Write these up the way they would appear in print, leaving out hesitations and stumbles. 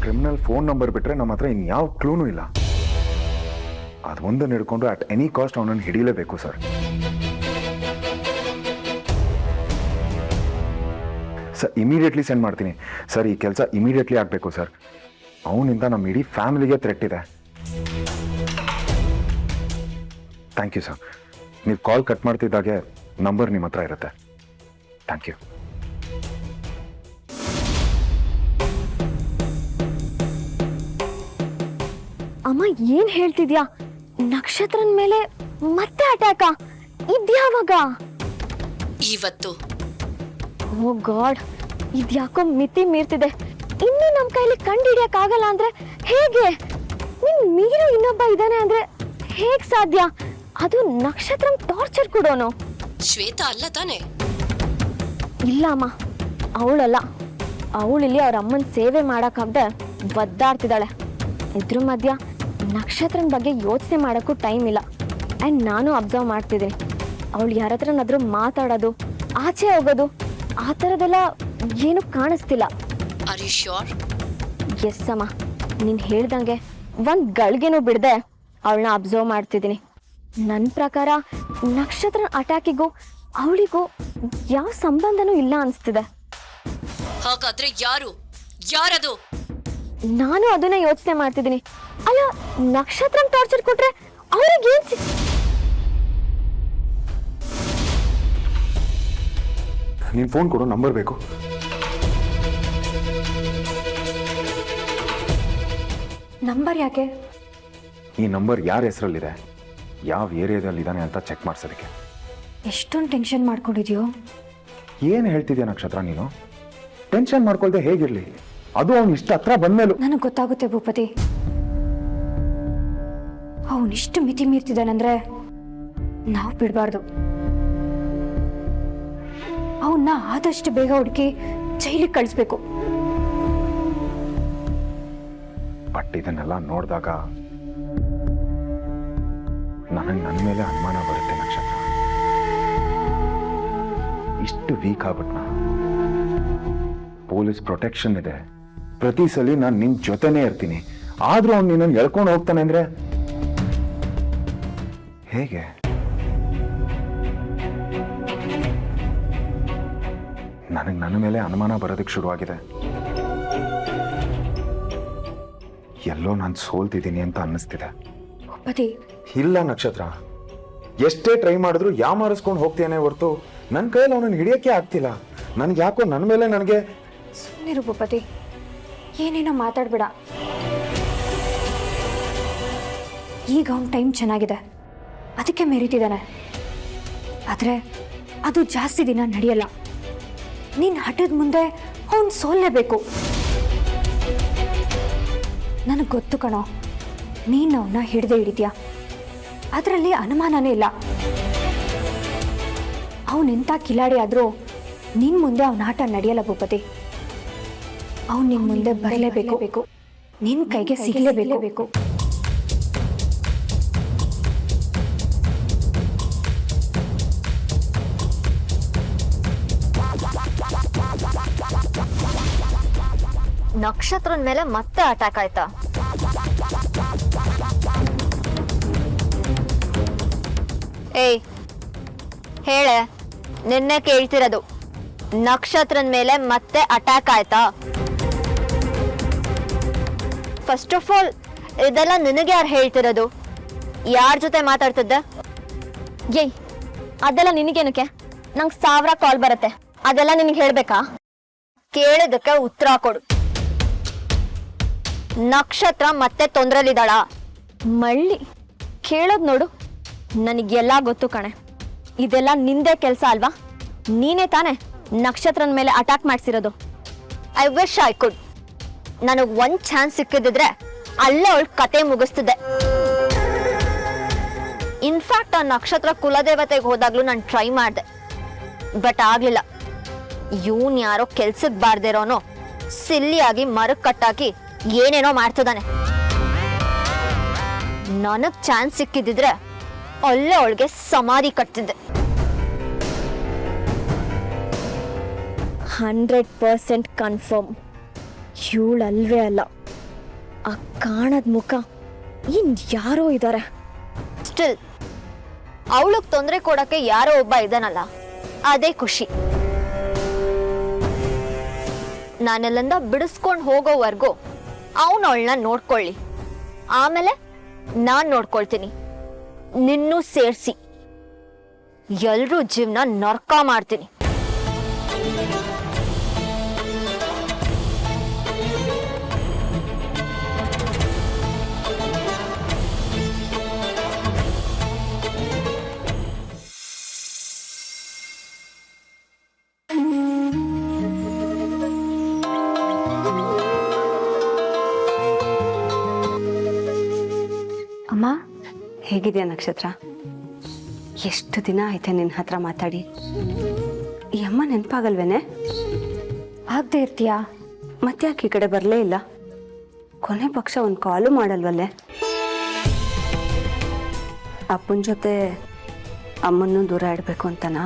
Criminal phone number ಬಿಟ್ಟರೆ ನಮ್ಮ ಹತ್ರ ಇನ್ಯಾವ ಕ್ಲೂನೂ ಇಲ್ಲ. ಅದೊಂದನ್ನು ಹಿಡ್ಕೊಂಡು ಅಟ್ ಎನಿ ಕಾಸ್ಟ್ ಅವನನ್ನು ಹಿಡಿಯಲೇಬೇಕು ಸರ್. ಸರ್ ಇಮಿಡಿಯೇಟ್ಲಿ ಸೆಂಡ್ ಮಾಡ್ತೀನಿ ಸರ್. ಈ ಕೆಲಸ ಇಮಿಡಿಯೇಟ್ಲಿ ಆಗಬೇಕು ಸರ್. ಅವನಿಂದ ನಮ್ಮ ಇಡೀ ಫ್ಯಾಮಿಲಿಗೆ ಥ್ರೆಟ್ ಇದೆ. Thank you sir. ನೀವು ಕಾಲ್ ಕಟ್ ಮಾಡ್ತಿದ್ದಾಗೆ ನಂಬರ್ ನಿಮ್ಮ ಹತ್ರ ಇರುತ್ತೆ. Thank you. ಅಮ್ಮ ಏನ್ ಹೇಳ್ತಿದ್ಯಾ? ನಕ್ಷತ್ರನ್ ಮೇಲೆ ಮತ್ತೆ ಅಟ್ಯಾಕ? ಇದ್ಯಾವಾಗ? ಇವತ್ತು. ಓ ಗಾಡ್, ಇದ್ಯಾಕೋ ಮಿತಿ ಮೀರ್ತಿದೆ. ಇನ್ನು ನಮ್ ಕೈಲಿ ಕಂಡು ಹಿಡಿಯಕ್ ಆಗಲ್ಲ ಅಂದ್ರೆ ಹೇಗೆ? ನಿನ್ ಮೀರು ಇನ್ನೊಬ್ಬ ಇದ್ದಾನೆ ಅಂದ್ರೆ ಹೇಗ್ ಸಾಧ್ಯ? ಅದು ನಕ್ಷತ್ರ ಟಾರ್ಚರ್ ಕೊಡೋನು. ಶ್ವೇತಾ ಅಲ್ಲ ತಾನೆ? ಇಲ್ಲ ಅಮ್ಮ, ಅವಳಲ್ಲ. ಅವಳಿಲ್ಲಿ ಅವ್ರ ಅಮ್ಮನ ಸೇವೆ ಮಾಡಕ್ಕಾಗ್ದೆ ಒದ್ದಾಡ್ತಿದ್ದಾಳೆ. ಇದ್ರ ಮಧ್ಯ ನಕ್ಷತ್ರನ ಬಗ್ಗೆ ಯೋಚನೆ ಮಾಡೋಕ್ಕೂ ಟೈಮ್ ಇಲ್ಲ. ಆ್ಯಂಡ್ ನಾನು ಅಬ್ಸರ್ವ್ ಮಾಡ್ತಿದ್ದೀನಿ, ಅವಳು ಯಾರ ಹತ್ರನಾದ್ರೂ ಮಾತಾಡೋದು, ಆಚೆ ಹೋಗೋದು, ಆ ಥರದ್ದೆಲ್ಲ ಏನು ಕಾಣಿಸ್ತಿಲ್ಲ. Are you sure? ಎಸ್ ಅಮ್ಮ, ನೀನು ಹೇಳ್ದಂಗೆ ಒಂದು ಗಳಿಗೆನೂ ಬಿಡದೆ ಅವಳನ್ನ ಅಬ್ಸರ್ವ್ ಮಾಡ್ತಿದ್ದೀನಿ. ನನ್ನ ಪ್ರಕಾರ ನಕ್ಷತ್ರ ಅಟ್ಯಾಕಿಗೂ ಅವಳಿಗೂ ಯಾವ ಸಂಬಂಧನೂ ಇಲ್ಲ ಅನಿಸ್ತಿದೆ. ಹಾಗಾದ್ರೆ ಯಾರದು? ನಾನು ಅದನ್ನ ಯೋಚನೆ ಮಾಡ್ತಿದ್ದೀನಿ. ಅಲ್ಲ, ನಕ್ಷತ್ರ ಟಾರ್ಚರ್ ಕೊಟ್ರೆ ಅವ್ರಿಗೆ ಏನ್ ನೀನು ಫೋನ್ ಕೊಡು, ನಂಬರ್ ಬೇಕು. ನಂಬರ್ ಯಾಕೆ? ಈ ನಂಬರ್ ಯಾರ ಹೆಸರಲ್ಲಿದೆ, ಯಾವ ಏರಿಯಾದಲ್ಲಿದ್ದಾನೆ ಅಂತ ಚೆಕ್ ಮಾಡ್ಸೋದಕ್ಕೆ. ಎಷ್ಟೊಂದು ಟೆನ್ಷನ್ ಮಾಡ್ಕೊಂಡಿದ್ಯೋ? ಏನು ಹೇಳ್ತಿದ್ಯಾ ನಕ್ಷತ್ರ ನೀನು? ಟೆನ್ಷನ್ ಮಾಡ್ಕೊಳ್ದೆ ಹೇಗಿರ್ಲಿ? ಅದು ಅವ್ನು ಇಷ್ಟ ಹತ್ರ ಬಂದ್ಮೇಲೂ. ನನಗೆ ಗೊತ್ತಾಗುತ್ತೆ ಭೂಪತಿ, ಅವನಿಷ್ಟು ಮಿತಿ ಮೀರ್ತಿದ್ದಾನಂದ್ರೆ ನಾವು ಬಿಡಬಾರ್ದು. ಅವನ್ನ ಆದಷ್ಟು ಬೇಗ ಹುಡುಕಿ ಜೈಲಿಗೆ ಕಳಿಸ್ಬೇಕು. ಬಟ್ ಇದನ್ನೆಲ್ಲ ನೋಡಿದಾಗ ನನಗೆ ನನ್ನ ಮೇಲೆ ಅನುಮಾನ ಬರುತ್ತೆ ನಕ್ಷತ್ರ. ಇಷ್ಟು ವೀಕ್ ಆಗ್ಬಿಟ್ನಾ? ಪೊಲೀಸ್ ಪ್ರೊಟೆಕ್ಷನ್ ಇದೆ, ಪ್ರತಿ ಸಲ ನಾನು ನಿನ್ ಜೊತೆನೇ ಇರ್ತೀನಿ. ಆದ್ರೂ ಅವ್ನು ನಿನ್ನನ್ನು ಎಳ್ಕೊಂಡು ಹೋಗ್ತಾನೆ ಅಂದ್ರೆ ಹೇಗೆ? ನನಗೆ ನನ್ನ ಮೇಲೆ ಅನುಮಾನ ಬರೋದಕ್ಕೆ ಶುರುವಾಗಿದೆ. ಎಲ್ಲೋ ನಾನು ಸೋಲ್ತಿದ್ದೀನಿ ಅಂತ ಅನ್ನಿಸ್ತಿದೆ. ಭೂಪತಿ, ಇಲ್ಲ ನಕ್ಷತ್ರ, ಎಷ್ಟೇ ಟ್ರೈ ಮಾಡಿದ್ರು ಯಾಮಾರಿಸ್ಕೊಂಡು ಹೋಗ್ತೇನೆ ಹೊರತು ನನ್ನ ಕೈಯಲ್ಲಿ ಅವನನ್ನು ಹಿಡಿಯೋಕ್ಕೆ ಆಗ್ತಿಲ್ಲ. ನನ್ಗೆ ಯಾಕೋ ನನ್ನ ಮೇಲೆ ನನಗೆ. ಸುಮ್ಮನಿರು ಭೂಪತಿ, ಏನೇನೋ ಮಾತಾಡ್ಬೇಡ. ಈಗ ಅವನ ಟೈಮ್ ಚೆನ್ನಾಗಿದೆ, ಅದಕ್ಕೆ ಮೆರೀತಿದ್ದಾನೆ. ಆದರೆ ಅದು ಜಾಸ್ತಿ ದಿನ ನಡೆಯಲ್ಲ. ನೀನು ಹಠದ ಮುಂದೆ ಅವನು ಸೋಲ್ಲೇಬೇಕು. ನನಗೆ ಗೊತ್ತು ಕಣೋ, ನೀನು ಅವನ್ನ ಹಿಡ್ದೇ ಹಿಡಿದ್ಯಾ, ಅದರಲ್ಲಿ ಅನುಮಾನನೇ ಇಲ್ಲ. ಅವನೆಂಥ ಕಿಲಾಡಿ ಆದರೂ ನಿನ್ನ ಮುಂದೆ ಅವನ ಆಟ ನಡೆಯಲ್ಲ ಭೂಪತಿ. ಅವನು ನಿನ್ನ ಮುಂದೆ ಬರಲೇಬೇಕು, ನಿನ್ನ ಕೈಗೆ ಸಿಗಲೇಬೇಕು. ನಕ್ಷತ್ರನ ಮೇಲೆ ಮತ್ತೆ ಅಟ್ಯಾಕ್ ಆಯ್ತಾ? ಏಯ್ ಹೇಳೆ, ನಿನ್ನೆ ಕೇಳ್ತಿರೋದು, ನಕ್ಷತ್ರನ ಮೇಲೆ ಮತ್ತೆ ಅಟ್ಯಾಕ್ ಆಯ್ತಾ? ಫಸ್ಟ್ ಆಫ್ ಆಲ್ ಇದೆಲ್ಲ ನಿನಗೆ ಯಾರು ಹೇಳ್ತಿರೋದು? ಯಾರ ಜೊತೆ ಮಾತಾಡ್ತಿದ್ದೆ? ಏಯ್ ಅದೆಲ್ಲ ನಿನಗೇನಕ್ಕೆ? ನಂಗೆ 1000 ಕಾಲ್ ಬರುತ್ತೆ, ಅದೆಲ್ಲ ನಿನಗೆ ಹೇಳ್ಬೇಕಾ? ಕೇಳಿದಕ್ಕೆ ಉತ್ತರ ಕೊಡು. ನಕ್ಷತ್ರ ಮತ್ತೆ ತೊಂದ್ರೆಲಿದ್ದಾಳ? ಮಳ್ಳಿ ಕೇಳೋದ್ ನೋಡು, ನನಗೆಲ್ಲ ಗೊತ್ತು ಕಣೆ. ಇದೆಲ್ಲ ನಿಂದೇ ಕೆಲಸ ಅಲ್ವಾ? ನೀನೇ ತಾನೆ ನಕ್ಷತ್ರನ ಮೇಲೆ ಅಟ್ಯಾಕ್ ಮಾಡಿಸಿರೋದು. I wish I could. ನನಗೆ ಒಂದು ಚಾನ್ಸ್ ಸಿಕ್ಕಿದ್ರೆ ಅಲ್ಲೇ ಅವಳ ಕತೆ ಮುಗಿಸ್ತಿದ್ದೆ. ಇನ್ಫ್ಯಾಕ್ಟ್ ಆ ನಕ್ಷತ್ರ ಕುಲದೇವತೆಗೆ ಹೋದಾಗ್ಲೂ ನಾನು ಟ್ರೈ ಮಾಡಿದೆ, ಬಟ್ ಆಗ್ಲಿಲ್ಲ. ಇವನ್ ಯಾರೋ ಕೆಲ್ಸಕ್ಕೆ ಬಾರ್ದಿರೋನು ಸಿಲ್ಲಿಯಾಗಿ ಮರಕ್ಕೆ ಕಟ್ಟಾಕಿ ಏನೇನೋ ಮಾಡ್ತಿದ್ದಾನೆ. ನನಗ್ ಚಾನ್ಸ್ ಸಿಕ್ಕಿದ್ರೆ ಅಲ್ಲೇ ಅವಳಿಗೆ ಸಮಾಧಿ ಕಟ್ತಿದ್ದೆ. 100% ಕನ್ಫರ್ಮ್ ಇವಳಲ್ವೇ ಅಲ್ಲ ಆ ಕಾಣದ ಮುಖ ಇನ್ ಯಾರೋ ಇದ್ದಾರೆ. ಸ್ಟಿಲ್ ಅವಳಗ್ ತೊಂದರೆ ಕೊಡಕ್ಕೆ ಯಾರೋ ಒಬ್ಬ ಇದ್ದಾನಲ್ಲ, ಅದೇ ಖುಷಿ. ನಾನೆಲ್ಲಿಂದ ಬಿಡಿಸ್ಕೊಂಡು ಹೋಗೋವರೆಗೂ ಅವಳನ್ನ ನೋಡ್ಕೊಳ್ಳಿ, ಆಮೇಲೆ ನಾನ್ ನೋಡ್ಕೊಳ್ತೀನಿ, ನಿನ್ನೂ ಸೇರಿಸಿ ಎಲ್ರೂ ಜೀವನ ನರ್ಕ ಮಾಡ್ತೀನಿ. ಅಮ್ಮ, ಹೇಗಿದೆಯಾ ನಕ್ಷತ್ರ? ಎಷ್ಟು ದಿನ ಆಯ್ತೆ ನಿನ್ನ ಹತ್ರ ಮಾತಾಡಿ. ಈ ಅಮ್ಮ ನೆನಪಾಗಲ್ವೇನೆ? ಆಗದೆ ಇರ್ತೀಯಾ? ಮತ್ತ್ಯಾಕೆ ಈ ಕಡೆ ಬರಲೇ ಇಲ್ಲ? ಕೊನೆ ಪಕ್ಷ ಒಂದು ಕಾಲು ಮಾಡಲ್ವಲ್ಲೇ? ಅಪ್ಪನ ಜೊತೆ ಅಮ್ಮನ್ನು ದೂರ ಇಡಬೇಕು ಅಂತನಾ?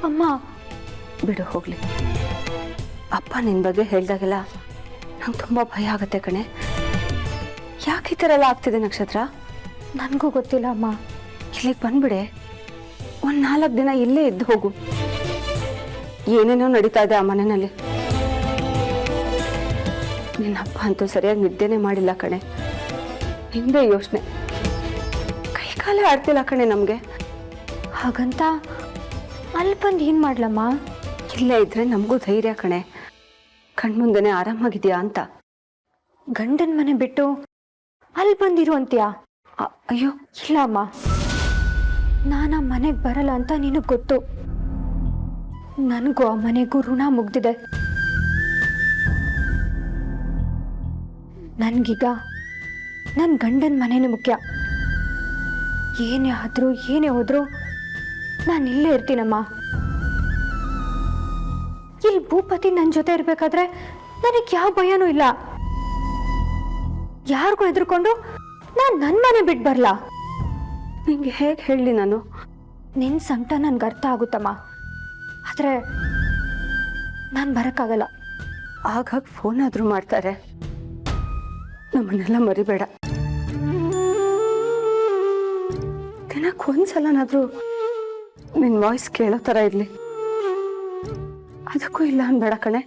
ಅಮ್ಮ ಬಿಡು ಹೋಗ್ಲಿ. ಅಪ್ಪ ನಿನ್ನ ಬಗ್ಗೆ ಹೇಳ್ದಾಗೆಲ್ಲ ನಂಗೆ ತುಂಬ ಭಯ ಆಗುತ್ತೆ ಕಣೆ. ಯಾಕೆ ಈ ಥರ ಎಲ್ಲ ಆಗ್ತಿದೆ ನಕ್ಷತ್ರ? ನನಗೂ ಗೊತ್ತಿಲ್ಲ ಅಮ್ಮ. ಇಲ್ಲಿಗೆ ಬಂದ್ಬಿಡೆ, ಒಂದು 4 ದಿನ ಇಲ್ಲೇ ಇದ್ದು ಹೋಗು. ಏನೇನೋ ನಡೀತಾ ಇದೆ ಆ ಮನೆಯಲ್ಲಿ. ನಿನ್ನಪ್ಪ ಅಂತೂ ಸರಿಯಾಗಿ ನಿದ್ದೆನೇ ಮಾಡಿಲ್ಲ ಕಣೆ. ಹಿಂದೆ ಯೋಚನೆ, ಕೈ ಕಾಲೇ ಆಡ್ತಿಲ್ಲ ಕಣೆ ನಮಗೆ. ಹಾಗಂತ ಅಲ್ಲಿ ಬಂದು ಏನು ಮಾಡ್ಲಮ್ಮ? ಇಲ್ಲೇ ಇದ್ರೆ ನಮಗೂ ಧೈರ್ಯ ಕಣೆ. ಕಣ್ಮುಂದೆನೇ ಆರಾಮಾಗಿದೆಯಾ ಅಂತ. ಗಂಡನ ಮನೆ ಬಿಟ್ಟು ಅಲ್ಲಿ ಬಂದಿರು ಅಂತೀಯಾ? ಅಯ್ಯೋ ಇಲ್ಲ ಅಮ್ಮ, ನಾನು ಆ ಮನೆಗೆ ಬರಲ್ಲ ಅಂತ ನಿನಗೆ ಗೊತ್ತು. ನನಗೂ ಆ ಮನೆಗೂ ಋಣ ಮುಗ್ದಿದೆ. ನನಗೀಗ ನನ್ನ ಗಂಡನ ಮನೆನೇ ಮುಖ್ಯ. ಏನೇ ಆದರೂ ಏನೇ ಹೋದರೂ ನಾನು ಇಲ್ಲೇ ಇರ್ತೀನಮ್ಮ. ಇಲ್ಲಿ ಭೂಪತಿ ನನ್ನ ಜೊತೆ ಇರಬೇಕಾದ್ರೆ ನನಗೆ ಯಾವ ಭಯನೂ ಇಲ್ಲ. ಯಾರಿಗೂ ಹೆದರ್ಕೊಂಡು ನಾನು ನನ್ನ ಮನೆ ಬಿಟ್ಟು ಬರಲ್ಲ. ನಿಂಗೆ ಹೇಗೆ ಹೇಳಲಿ ನಾನು? ನಿನ್ನ ಸಂಕಟ ನನ್ಗೆ ಅರ್ಥ ಆಗುತ್ತಮ್ಮ, ಆದರೆ ನಾನು ಬರೋಕ್ಕಾಗಲ್ಲ. ಆಗಾಗ ಫೋನ್ ಆದರೂ ಮಾಡ್ತಾರೆ. ನಮ್ಮನ್ನೆಲ್ಲ ಮರಿಬೇಡ. ದಿನಕ್ಕೆ ಒಂದ್ಸಲನಾದರೂ ನಿನ್ನ ವಾಯ್ಸ್ ಕೇಳೋ ಥರ ಇರಲಿ. ಅದಕ್ಕೂ ಇಲ್ಲ ಅನ್ಬೇಡ ಕಣೆ.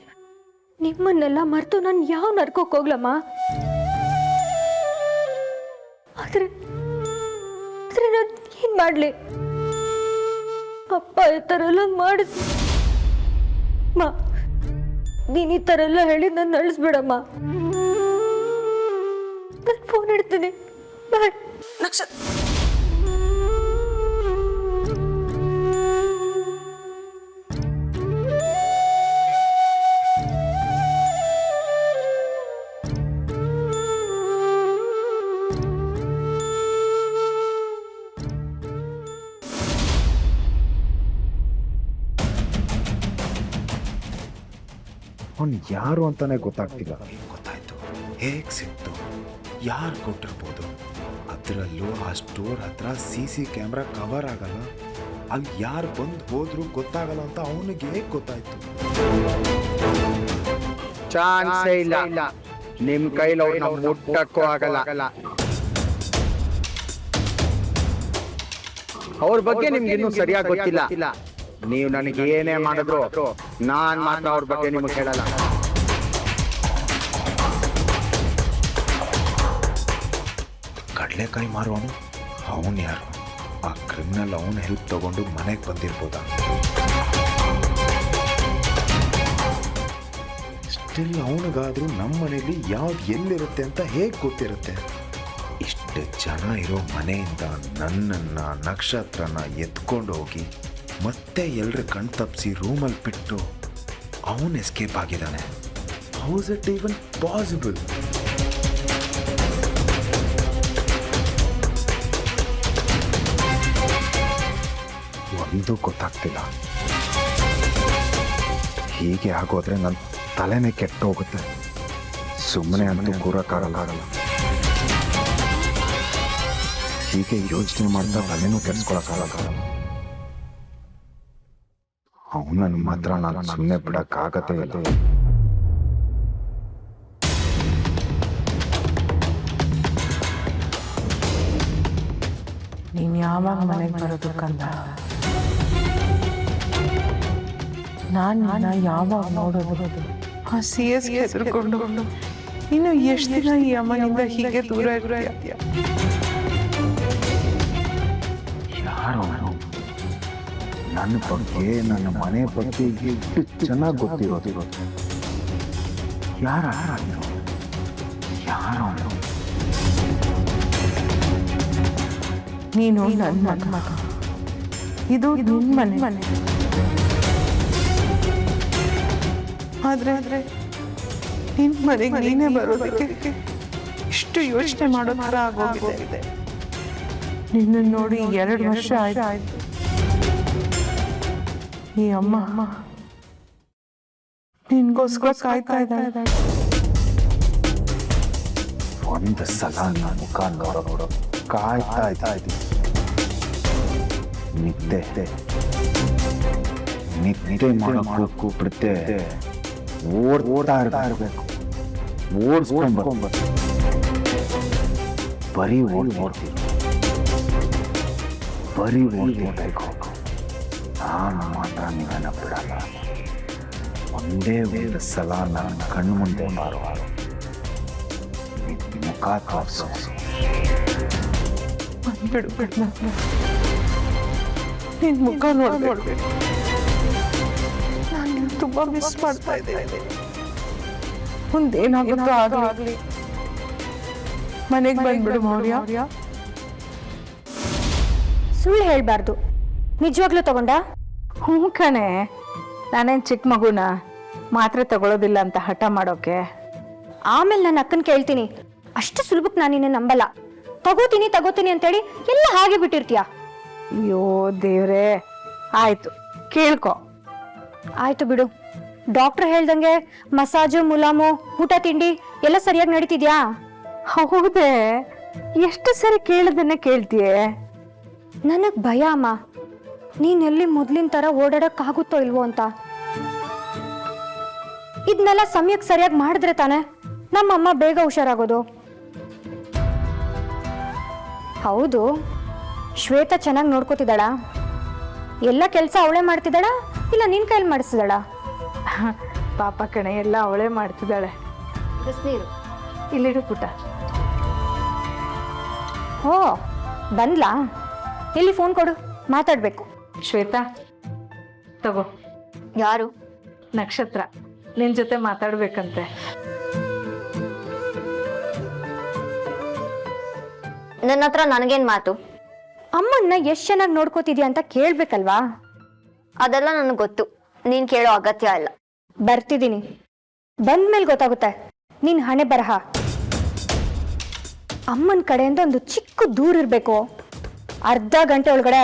ನಿಮ್ಮನ್ನೆಲ್ಲ ಮರೆತು ನಾನು ಯಾವ ನರ್ಕೋಕ್ ಹೋಗ್ಲಮ್ಮ? ಆದ್ರೆ ನಾನು ಏನ್ ಮಾಡ್ಲಿ? ಅಪ್ಪ ಈ ಥರ ಎಲ್ಲ ಮಾಡಿದ್ ನೀನ್ ಈ ಥರ ಎಲ್ಲ ಹೇಳಿ ನನ್ನ ಅಳಿಸ್ಬೇಡಮ್ಮ. ನಾನು ಫೋನ್ ಇಡ್ತೀನಿ. ಬಾಯ್ ನಕ್ಷತ್ರ. ಅವನು ಯಾರು ಅಂತಾನೆ ಗೊತ್ತಾಗ್ತಿಲ್ಲ. ಗೊತ್ತಾಯ್ತು, ಹೇಗೆ ಸಿಕ್ತು, ಯಾರು ಕೊಟ್ಟಿರ್ಬೋದು? ಅದರಲ್ಲೂ ಆ ಸ್ಟೋರ್ ಹತ್ರ CC ಕ್ಯಾಮ್ರಾ ಕವರ್ ಆಗಲ್ಲ. ಅಲ್ಲಿ ಯಾರು ಬಂದು ಹೋದ್ರು ಗೊತ್ತಾಗಲ್ಲ ಅಂತ ಅವನಿಗೆ ಹೇಗೆ ಗೊತ್ತಾಯ್ತು? ಚಾನ್ಸೇ ಇಲ್ಲ. ನಿಮ್ ಕೈಲಿ ಅವ್ರನ್ನ ಮುಟ್ಟಕ್ಕೂ ಆಗಲ್ಲ. ಅವ್ರ ಬಗ್ಗೆ ನಿಮ್ಗೆ ಇನ್ನೂ ಸರಿಯಾಗಿ ಗೊತ್ತಿಲ್ಲ. ನೀವು ನನಗೆ ಏನೇ ಮಾಡಿದ್ರು ನಾನ್ ಮಾತ್ರ ಅವ್ರ ಬಗ್ಗೆ ನಿಮಗೆ ಹೇಳಲ್ಲ. ಕಡಲೆಕಾಯಿ ಮಾರುವನು ಅವನು ಯಾರು? ಆ ಕ್ರಿಮಿನಲ್ ಅವನ ಹೆಲ್ಪ್ ತಗೊಂಡು ಮನೆಗೆ ಬಂದಿರ್ಬೋದ? ಸ್ಟಿಲ್ ಅವನಿಗಾದ್ರೂ ನಮ್ಮ ಮನೇಲಿ ಯಾವ್ದು ಎಲ್ಲಿರುತ್ತೆ ಅಂತ ಹೇಗೆ ಗೊತ್ತಿರುತ್ತೆ? ಇಷ್ಟು ಜನ ಇರೋ ಮನೆಯಿಂದ ನನ್ನನ್ನ ನಕ್ಷತ್ರನ ಎತ್ಕೊಂಡು ಹೋಗಿ ಮತ್ತೆ ಎಲ್ಲರ ಕಣ್ ತಪ್ಪಿಸಿ ರೂಮಲ್ಲಿ ಬಿಟ್ಟು ಅವನು ಎಸ್ಕೇಪ್ ಆಗಿದ್ದಾನೆ. How is it even possible? ಒಂದು ಗೊತ್ತಾಗ್ತಿಲ್ಲ. ಹೀಗೆ ಆಗೋದ್ರೆ ನನ್ನ ತಲೆನೇ ಕೆಟ್ಟು ಹೋಗುತ್ತೆ. ಸುಮ್ಮನೆ ಅಂತೂ ಕೂರಕ್ಕಾಗಲ್ಲ. ಹೀಗೆ ಯೋಚನೆ ಮಾಡ್ತಾ ತಲೆನೂ ಕೆಡ್ಸ್ಕೊಳಕ್ಕಾಗಲ್ಲ. ಅವನನ್ನು ಮಾತ್ರ ನಾನು ಸುಮ್ಮನೆ ಬಿಡಕ್ಕಾಗತ್ತೆ ಇಲ್ಲ. ನೀನು ಯಾವಾಗ ಮನೆಗೆ ಬರೋದು ಕಂದ? ನಾನು ಯಾವಾಗ ನೋಡೋದು? ಆ CS ಹೆದರ್ಕೊಂಡು ಇನ್ನು ಎಷ್ಟು ದಿನ ಈ ಅಮ್ಮನಿಂದ ಹೀಗೆ ದೂರ ಇರ್ತೀಯ? ಯಾರು ನನ್ನ ಬಗ್ಗೆ, ನನ್ನ ಮನೆ ಬಗ್ಗೆ ಎಷ್ಟು ಚೆನ್ನಾಗಿ ಗೊತ್ತಿರೋದು. ಯಾರು ನೀನು ನನ್ನ ಮಗ, ಇದು ನಿನ್ನ ಮನೆ. ಆದ್ರೆ ನಿನ್ನ ಮನೆಗೆ ನೀನೇ ಬರೋದಕ್ಕೆ ಇಷ್ಟು ಯೋಚನೆ ಮಾಡೋ ಥರ ಆಗೋಗಿದೆ. ನಿನ್ನ ನೋಡಿ 2 ವರ್ಷ ಆಯ್ತು. ಈ ಅಮ್ಮ ನಿನ್ಗೋಸ್ಕರ ಕಾಯ್ತಾ ಇದ್ದಾಳೆ. ಒಂದು ಸಲ ನನ್ನ ಮುಖ ನೋಡೋ ಕಾಯ್ತಾ ಇದ್ದೀನಿ. ನಿದ್ದೆ ಮಾಡೋಕ್ಕೂ ಬಿಡುತ್ತೆ, ಓಡ್ತಾ ಇರಬೇಕು. ಓಡಿಸ್ಕೊಂಡ್ಬರ್ಬೇಕು, ಬರೀ ಓಡ್ತೀವಿ, ಬರೀ ಓಡ್ಬೇಕು. ನಾನು ಮಾತ್ರ ನಿನ್ನ ಬಿಡಲ್ಲ. ಒಂದೇ ಒಂದು ಸಲ ನನ್ನ ಕಣ್ಣು ಮುಂದೆ ಮಾರುವಾರು ಮುಖ ತೋರಿಸು. ಬಿಡು, ನಿನ್ ಮುಖ ನೋಡ್ಬೇಕು. ನಾನು ತುಂಬಾ ಮಿಸ್ ಮಾಡ್ತಾ ಇದ್ದೇನೆ. ಮುಂದೇನಾಗುತ್ತೋ ಆಗಲಿ, ಮನೆಗೆ ಬಂದ್ಬಿಡು ಮೌರ್ಯ. ಸುಳ್ಳು ಹೇಳ್ಬಾರ್ದು. ನಿಜವಾಗ್ಲೂ ತಗೊಂಡ? ಹ್ಞೂ ಕಣೆ, ನಾನೇನು ಚಿಕ್ಕ ಮಗುನ ಮಾತ್ರೆ ತಗೊಳ್ಳೋದಿಲ್ಲ ಅಂತ ಹಠ ಮಾಡೋಕೆ. ಆಮೇಲೆ ನನ್ನ ಅಕ್ಕನ ಕೇಳ್ತೀನಿ. ಅಷ್ಟು ಸುಲಭಕ್ಕೆ ನಾನು ನಿನ್ನ ನಂಬಲ್ಲ. ತಗೋತೀನಿ ಅಂತೇಳಿ ಎಲ್ಲ ಹಾಗೆ ಬಿಟ್ಟಿರ್ತೀಯ. ಅಯ್ಯೋ ದೇವ್ರೇ, ಆಯ್ತು ಕೇಳ್ಕೊ. ಆಯ್ತು ಬಿಡು. ಡಾಕ್ಟರ್ ಹೇಳ್ದಂಗೆ ಮಸಾಜು, ಮುಲಾಮು, ಊಟ ತಿಂಡಿ ಎಲ್ಲ ಸರಿಯಾಗಿ ನಡೀತಿದ್ಯಾ? ಹೌದೇ? ಎಷ್ಟು ಸರಿ ಕೇಳೋದನ್ನೇ ಕೇಳ್ತೀಯೇ? ನನಗ್ ಭಯ ಅಮ್ಮ, ನೀನೆಲ್ಲಿ ಮೊದ್ಲಿನ ತರ ಓಡಾಡಕ್ಕಾಗುತ್ತೋ ಇಲ್ವೋ ಅಂತ. ಇದನ್ನೆಲ್ಲ ಸಮಯಕ್ಕೆ ಸರಿಯಾಗಿ ಮಾಡಿದ್ರೆ ತಾನೆ ನಮ್ಮಮ್ಮ ಬೇಗ ಹುಷಾರಾಗೋದು. ಹೌದು, ಶ್ವೇತಾ ಚೆನ್ನಾಗಿ ನೋಡ್ಕೋತಿದ್ದಾಳ? ಎಲ್ಲ ಕೆಲಸ ಅವಳೇ ಮಾಡ್ತಿದ್ದಾಳ ಇಲ್ಲ ನಿನ್ ಕೈಲಿ ಮಾಡಿಸಿದಾಳ? ಪಾಪ ಕಣೆ, ಎಲ್ಲ ಅವಳೇ ಮಾಡ್ತಿದ್ದಾಳೆ. ಇಲ್ಲಿಡು ಪುಟ. ಓ ಬಂದ್ಲಾ? ಇಲ್ಲಿ ಫೋನ್ ಕೊಡು, ಮಾತಾಡ್ಬೇಕು. ಶ್ವೇತಾ ತಗೋ. ಯಾರು? ನಕ್ಷತ್ರ ನಿನ್ ಜೊತೆ ಮಾತಾಡ್ಬೇಕಂತೆ. ನನ್ನ ಹತ್ರ ನನಗೇನ್ ಮಾತು? ಅಮ್ಮನ್ನ ಎಷ್ಟ್ ಚೆನ್ನಾಗಿ ನೋಡ್ಕೋತಿದ್ಯಾ ಅಂತ ಕೇಳ್ಬೇಕಲ್ವಾ? ಅದೆಲ್ಲ ನನಗೆ ಗೊತ್ತು, ನೀನ್ ಕೇಳೋ ಅಗತ್ಯ ಇಲ್ಲ. ಬರ್ತಿದ್ದೀನಿ, ಬಂದ್ಮೇಲೆ ಗೊತ್ತಾಗುತ್ತೆ ನೀನ್ ಹಣೆ ಬರಹ. ಅಮ್ಮನ ಕಡೆಯಿಂದ ಒಂದು ಚಿಕ್ಕ ದೂರ ಇರ್ಬೇಕು. ಅರ್ಧ ಗಂಟೆ ಒಳಗಡೆ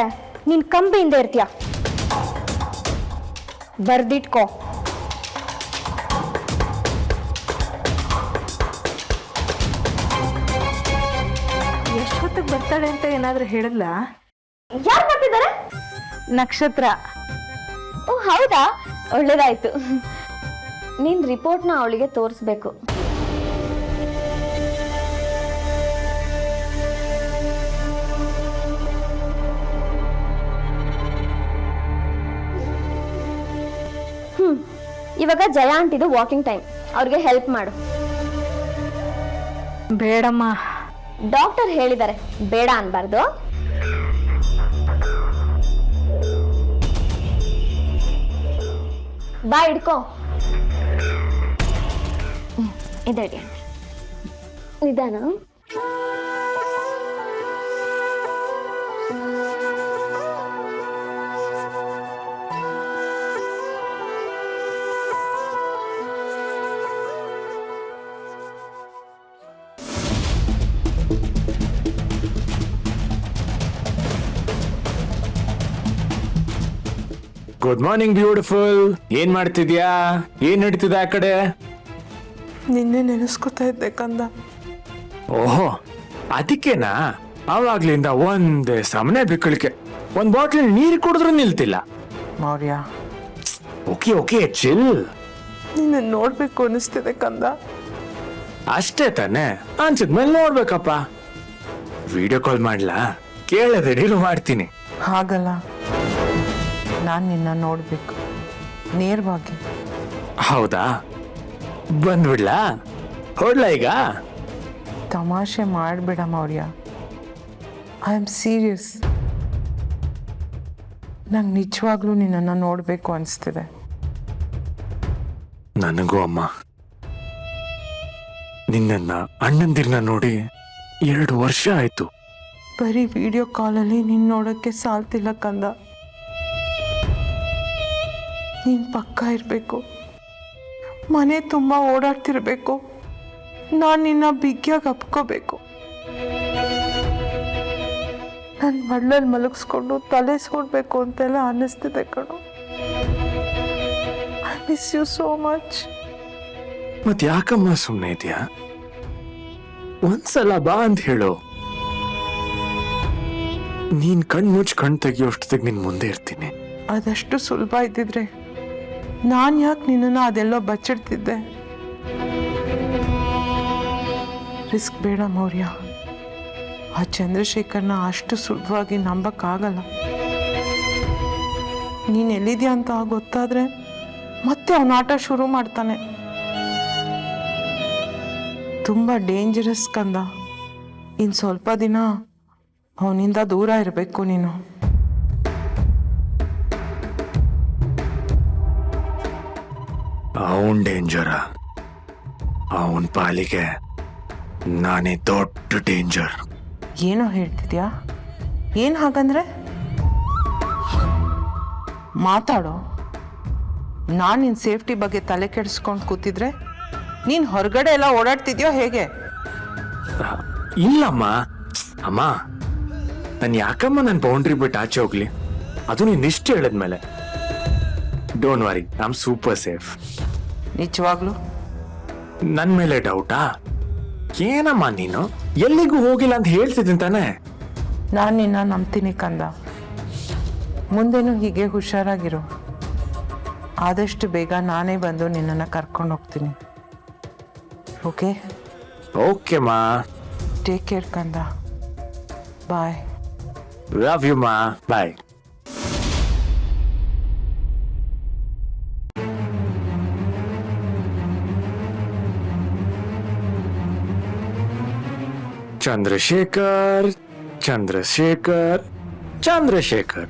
ನೀನ್ ಕಂಬಿಯಿಂದ ಇರ್ತೀಯ. ಬರ್ದಿಟ್ಕೋ. ಎಷ್ಟೊತ್ತಿಗೆ ಬರ್ತಾಳೆ ಅಂತ ಏನಾದ್ರೂ ಹೇಳಿಲ್ಲ? ಯಾರು ಬರ್ತಿದ್ದಾರೆ? ನಕ್ಷತ್ರ. ಓ ಹೌದಾ, ಒಳ್ಳೇದಾಯ್ತು. ನೀನ್ ರಿಪೋರ್ಟ್ನ ಅವಳಿಗೆ ತೋರಿಸ್ಬೇಕು. ಇವಾಗ ಜಯ ಆಂಟಿದು ವಾಕಿಂಗ್ ಟೈಮ್, ಅವ್ರಿಗೆ ಹೆಲ್ಪ್ ಮಾಡು. ಬೇಡಮ್ಮ, ಡಾಕ್ಟರ್ ಹೇಳಿದ್ದಾರೆ, ಬೇಡ ಅನ್ಬಾರ್ದು. ಬಾ ಹಿಡ್ಕೋ. ಇದೆ ನಿಧಾನ. Good morning beautiful. ಏನ್ ಮಾಡ್ತಿದ್ಯಾ? ಏನ್ ನಡೀತಿದೆ ಆ ಕಡೆ? ನಿನ್ನೆ ನೆನೆಸ್ಕೊತಾ ಇದ್ದೆ ಕಂದ. ಓಹೋ, ಅದಕ್ಕೇನಾ ಆವಾಗ್ಲಿಂದ ಒಂದೇ ಸಮನೆ ಬಿಕ್ಕಳಿಕೆ. ಒಂದ್ ಬಾಟ್ಲ್ ನೀರು ಕುಡಿದ್ರು ನಿಲ್ತಿಲ್ಲ. Maurya, okay okay chill. ನಿನ್ನ ನೋಡ್ಬೇಕು ಅನಿಸ್ತಿದೆ ಕಂದ. ಅಷ್ಟೇ ತಾನೆ, ಅನ್ಸಿದ್ಮೇಲೆ ನೋಡ್ಬೇಕಪ್ಪ. ವಿಡಿಯೋ ಕಾಲ್ ಮಾಡ್ಲಾ? ಕೇಳದೆ ಡೀಲ್ ಮಾಡ್ತೀನಿ. ಹಾಗಲ್ಲ, ನಾನು ನಿನ್ನ ನೋಡಬೇಕು ನೇರವಾಗಿ. ಹೌದಾ, ಬಂದ್ಬಿಡ್ಲಾ? ಹೊಡ್ಲಾ ಈಗ? ತಮಾಷೆ ಮಾಡಬೇಡ ಮೌರ್ಯ, ಐ ಆಮ್ ಸೀರಿಯಸ್. ನಂಗೆ ನಿಜವಾಗ್ಲೂ ನಿನ್ನನ್ನು ನೋಡಬೇಕು ಅನಿಸ್ತಿದೆ. ನನಗೂ ಅಮ್ಮ, ನಿನ್ನ ಅಣ್ಣಂದಿರ್ನ ನೋಡಿ 2 ವರ್ಷ ಆಯ್ತು. ಬರೀ ವಿಡಿಯೋ ಕಾಲಲ್ಲಿ ನೀನು ನೋಡೋಕ್ಕೆ ಸಾಲ್ತಿಲ್ಲ ಕಂದ. ನೀನು ಪಕ್ಕ ಇರಬೇಕು, ಮನೆ ತುಂಬ ಓಡಾಡ್ತಿರ್ಬೇಕು, ನಾನು ನಿನ್ನ ಬಿಗಿಯಾಗಿ ಅಪ್ಕೋಬೇಕು. ನನ್ನ ಮಡ್ಲಲ್ಲಿ ಮಲಗಿಸ್ಕೊಂಡು ತಲೆ ಸೋಡ್ಬೇಕು ಅಂತೆಲ್ಲ ಅನ್ನಿಸ್ತಿದೆ ಕಣೋ. I miss you so much. ಮತ್ ಯಾಕಮ್ಮ ಸುಮ್ಮನೆ ಇದೆಯಾ? ಒಂದ್ಸಲ ಬಾ ಅಂತ ಹೇಳು. ನೀನ್ ಕಣ್ ತೆಗಿಯೋಷ್ಟೊತ್ತಿಗೆ ನಿನ್ ಮುಂದೆ ಇರ್ತೀನಿ. ಅದಷ್ಟು ಸುಲಭ ಇದ್ದಿದ್ರೆ ನಾನು ಯಾಕೆ ನಿನ್ನನ್ನು ಅದೆಲ್ಲೋ ಬಚ್ಚಿಡ್ತಿದ್ದೆ? ರಿಸ್ಕ್ ಬೇಡ ಮೌರ್ಯ. ಆ ಚಂದ್ರಶೇಖರ್ನ ಅಷ್ಟು ಸುಲಭವಾಗಿ ನಂಬಕ್ಕಾಗಲ್ಲ. ನೀನು ಎಲ್ಲಿದ್ಯಾ ಅಂತ ಗೊತ್ತಾದ್ರೆ ಮತ್ತೆ ಅವನ ಆಟ ಶುರು ಮಾಡ್ತಾನೆ. ತುಂಬ ಡೇಂಜರಸ್ ಕಂದ. ಇನ್ನು ಸ್ವಲ್ಪ ದಿನ ಅವನಿಂದ ದೂರ ಇರಬೇಕು ನೀನು. ಅವನ್ ಡೇಂಜರ? ಅವನ್ ಪಾಲಿಗೆ ನಾನೇ ದೊಡ್ಡ ಡೇಂಜರ್. ಏನೋ ಹೇಳ್ತಿದ್ಯಾ? ಏನು ಹಾಗಂದ್ರೆ? ಮಾತಾಡೋ. ನಾನು ನಿನ್ನ ಸೇಫ್ಟಿ ಬಗ್ಗೆ ತಲೆ ಕೆಡಿಸ್ಕೊಂಡು ಕೂತಿದ್ರೆ ನೀನು ಹೊರಗಡೆ ಎಲ್ಲ ಓಡಾಡ್ತಿದ್ಯೋ ಹೇಗೆ? ಇಲ್ಲಮ್ಮ. ಅಮ್ಮ, ನಾನು ಯಾಕಮ್ಮ ನನ್ನ ಬೌಂಡ್ರಿ ಬಿಟ್ಟು ಆಚೆ ಹೋಗ್ಲಿ? ಅದು ನೀನ್ ಇಷ್ಟ ಹೇಳಿದ್ಮೇಲೆ. Don't worry, I am super safe. ನಿಜವಾಗ್ಲು? ನನ್ ಮೇಲೆ ಡೌಟಾ? ಏನಮ್ಮ ನೀನು? ಎಲ್ಲಿಗೂ ಹೋಗಿಲ್ಲ ಅಂತ ಹೇಳ್ತಿದ್ದೀನಿ ತಾನೆ? ನಾನು ನಿನ್ನ ನಂಬ್ತೀನಿ ಕಂದ. ಮುಂದೆನೂ ಹೀಗೆ ಹುಷಾರಾಗಿರು. ಆದಷ್ಟು ಬೇಗ ನಾನೇ ಬಂದು ನಿನ್ನನ್ನು ಕರ್ಕೊಂಡು ಹೋಗ್ತೀನಿ. ಓಕೆ? ಓಕೆ ಮಾ. ಟೇಕ್ ಕೇರ್ ಕಂದ. ಬಾಯ್. ಲವ್ ಯು ಮಾ. ಬಾಯ್. ಚಂದ್ರಶೇಖರ್, ಚಂದ್ರಶೇಖರ್, ಚಂದ್ರಶೇಖರ್.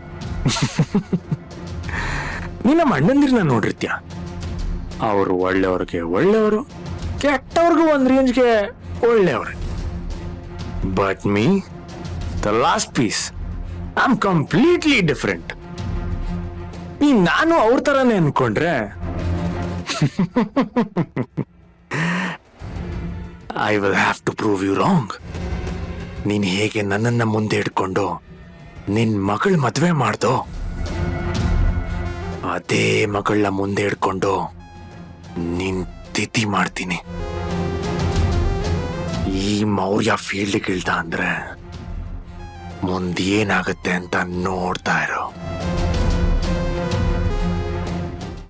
ನಿನ್ನ ಅಣ್ಣಂದಿರ್ನ ನೋಡಿರ್ತ್ಯಾ? ಅವರು ಒಳ್ಳೆಯವ್ರಿಗೆ ಒಳ್ಳೆಯವರು, ಕೆಟ್ಟವ್ರಿಗೂ ಒಂದ್ ರೇಂಜ್ಗೆ ಒಳ್ಳೆಯವ್ರೆ. But me, the last piece, I am completely different. ನಾನು ಅವ್ರ ತರಾನೇ ಅನ್ಕೊಂಡ್ರೆ I will have to prove you wrong. ನೀನ್ ಹೇಗೆ ನನ್ನನ್ನ ಮುಂದೆ ಇಟ್ಕೊಂಡು ನಿನ್ ಮಗಳ ಮದ್ವೆ ಮಾಡ್ದೋ, ಅದೇ ಮಗಳನ್ನ ಮುಂದೆ ಇಟ್ಕೊಂಡು ನಿನ್ ತಿಥಿ ಮಾಡ್ತೀನಿ. ಈ ಮೌರ್ಯ ಫೀಲ್ಡ್ಗಿಳ್ದ ಅಂದ್ರೆ ಮುಂದೇನಾಗುತ್ತೆ ಅಂತ ನೋಡ್ತಾ ಇರೋ.